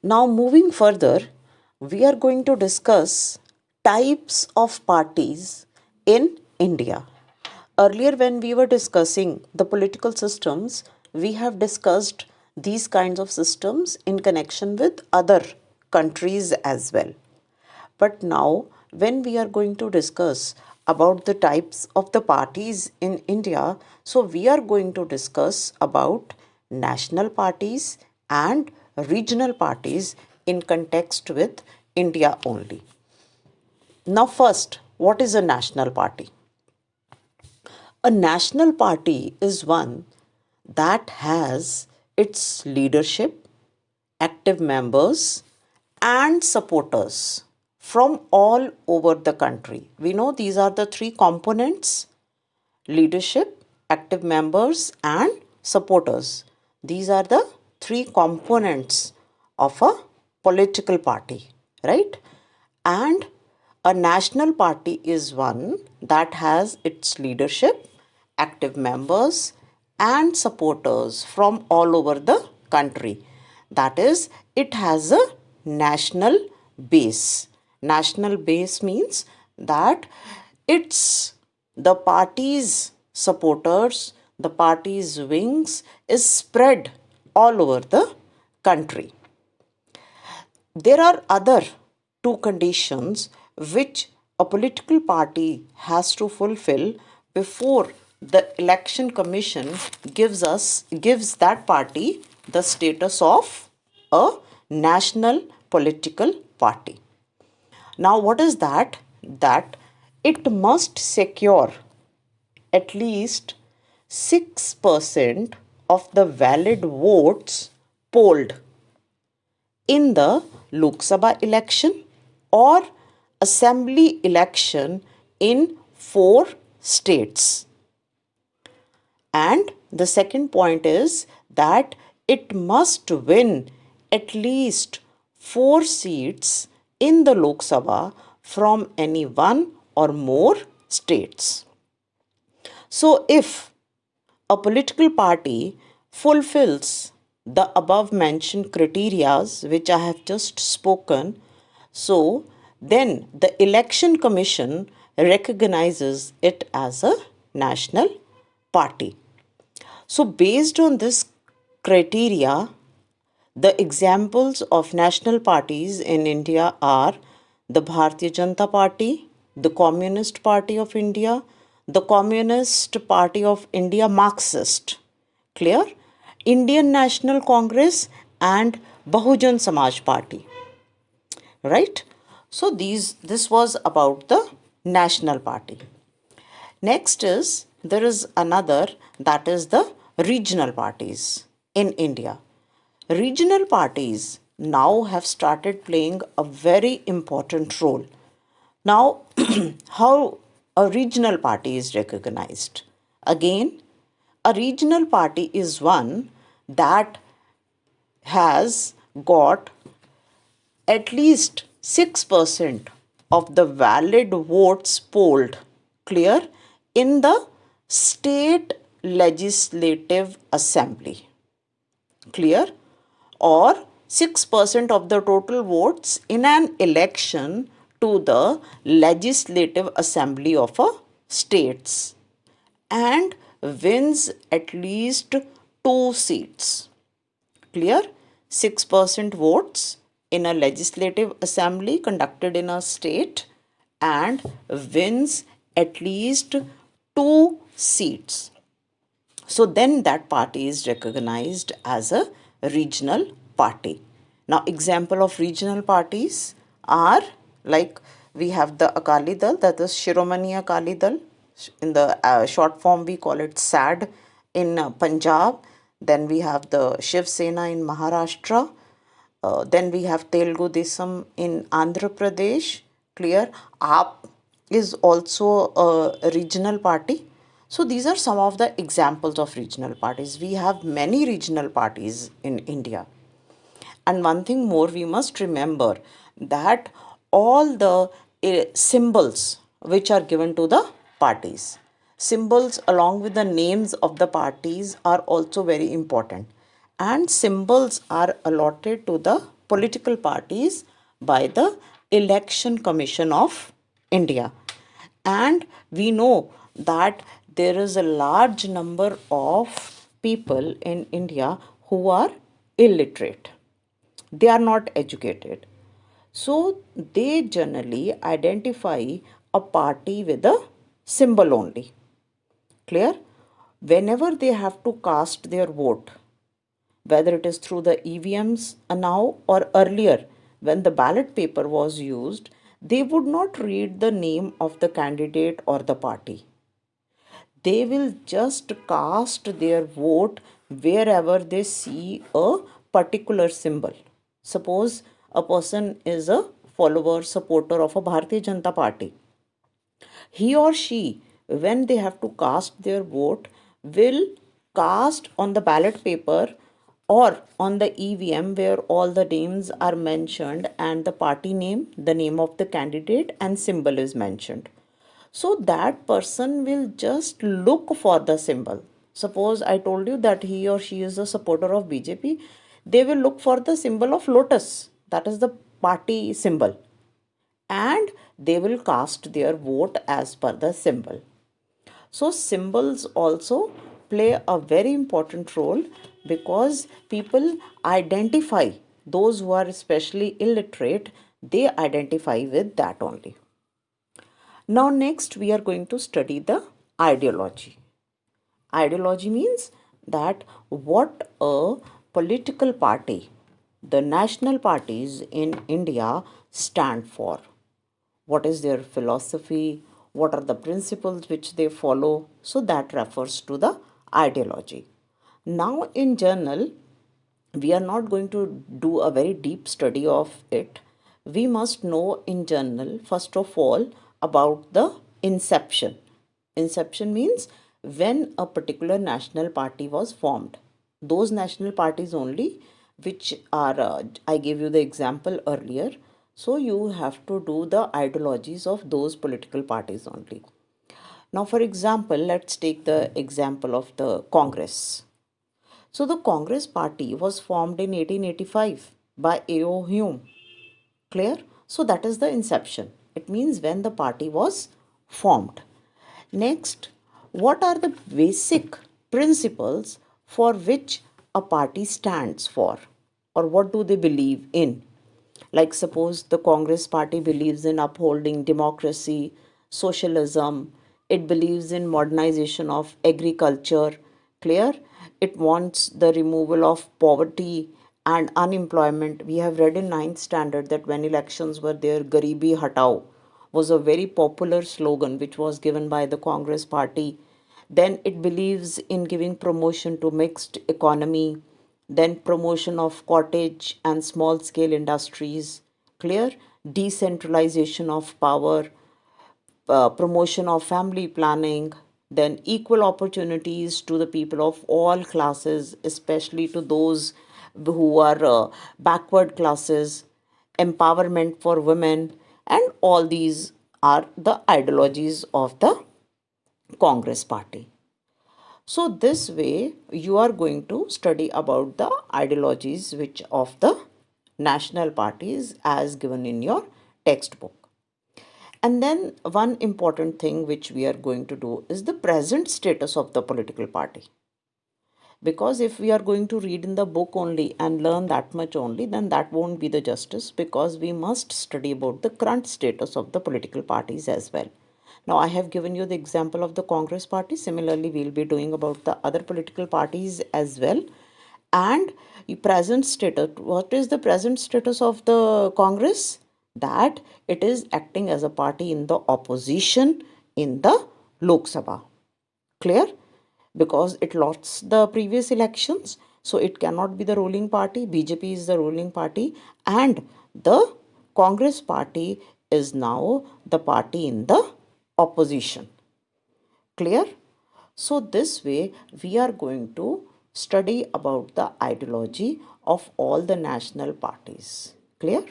Now, moving further, we are going to discuss types of parties in India. Earlier, when we were discussing the political systems, we have discussed these kinds of systems in connection with other countries as well. But now, when we are going to discuss about the types of the parties in India, so we are going to discuss about national parties and regional parties in context with India only. Now, first, what is a national party? A national party is one that has its leadership, active members, and supporters from all over the country. We know these are the three components: leadership, active members, and supporters. These are the three components of a political party, right? And a national party is one that has its leadership, active members, and supporters from all over the country. That is, it has a national base. National base means that it's the party's supporters, the party's wings is spread all over the country. There are other two conditions which a political party has to fulfill before the election commission gives that party the status of a national political party. Now, what is that? That it must secure at least 6% of the valid votes polled in the Lok Sabha election or assembly election in 4 states. And the second point is that it must win at least 4 seats in the Lok Sabha from any one or more states. So, if a political party fulfills the above mentioned criteria which I have just spoken, so then the election commission recognizes it as a national party. So, based on this criteria, the examples of national parties in India are the Bharatiya Janata Party, the Communist Party of India, the Communist Party of India Marxist, clear? Indian National Congress and Bahujan Samaj Party, right? So this was about the national party. Next is there is another, that is the regional parties in India. Regional parties now have started playing a very important role. Now, how a regional party is recognized? Again, a regional party is one that has got at least 6% of the valid votes polled, clear, in the state legislative assembly, clear, or 6% of the total votes in an election to the legislative assembly of a states and wins at least 2 seats, clear, 6% votes in a legislative assembly conducted in a state and wins at least 2 seats. So then that party is recognized as a regional party. Now, example of regional parties are like we have the Akali Dal, that is Shiromani Akali Dal. In the short form, we call it SAD in Punjab. Then we have the Shiv Sena in Maharashtra. Then we have Telugu Desam in Andhra Pradesh. Clear? AAP is also a regional party. So these are some of the examples of regional parties. We have many regional parties in India. And one thing more, we must remember that all the symbols which are given to the parties, symbols along with the names of the parties are also very important. And symbols are allotted to the political parties by the Election Commission of India. And we know that there is a large number of people in India who are illiterate. They are not educated. So they generally identify a party with a symbol only. Clear? Whenever they have to cast their vote, whether it is through the EVMs now or earlier when the ballot paper was used, they would not read the name of the candidate or the party. They will just cast their vote wherever they see a particular symbol. Suppose a person is a follower, supporter of a Bharatiya Janata Party. He or she, when they have to cast their vote, will cast on the ballot paper or on the EVM where all the names are mentioned and the party name, the name of the candidate, and symbol is mentioned. So that person will just look for the symbol. Suppose I told you that he or she is a supporter of BJP, they will look for the symbol of lotus, that is the party symbol, and they will cast their vote as per the symbol. So symbols also play a very important role because people identify, those who are especially illiterate, they identify with that only. Now next we are going to study the ideology. Ideology means that what a political party, the national parties in India stand for. What is their philosophy? What are the principles which they follow? So that refers to the ideology. Now in journal, we are not going to do a very deep study of it. We must know in general, first of all, about the inception. Inception means when a particular national party was formed. Those national parties only, which are, I gave you the example earlier. So you have to do the ideologies of those political parties only. Now, for example, let's take the example of the Congress. So the Congress party was formed in 1885 by A.O. Hume. Clear? So that is the inception. It means when the party was formed. Next, what are the basic principles for which a party stands for, or what do they believe in? Like suppose the Congress party believes in upholding democracy, socialism, it believes in modernization of agriculture. Clear? It wants the removal of poverty and unemployment. We have read in ninth standard that when elections were there, Garibi Hatao was a very popular slogan which was given by the Congress party. Then it believes in giving promotion to mixed economy, then promotion of cottage and small scale industries. Clear? Decentralization of power, promotion of family planning, then equal opportunities to the people of all classes, especially to those who are backward classes, empowerment for women, and all these are the ideologies of the Congress party. So this way you are going to study about the ideologies which of the national parties as given in your textbook. And then one important thing which we are going to do is the present status of the political party. Because if we are going to read in the book only and learn that much only, then that won't be the justice, because we must study about the current status of the political parties as well. Now I have given you the example of the Congress party. Similarly, we'll be doing about the other political parties as well. And present status, what is the present status of the Congress? That it is acting as a party in the opposition in the Lok Sabha. Clear? Because it lost the previous elections, so it cannot be the ruling party. BJP is the ruling party, and the Congress party is now the party in the opposition. Clear? So this way we are going to study about the ideology of all the national parties. Clear?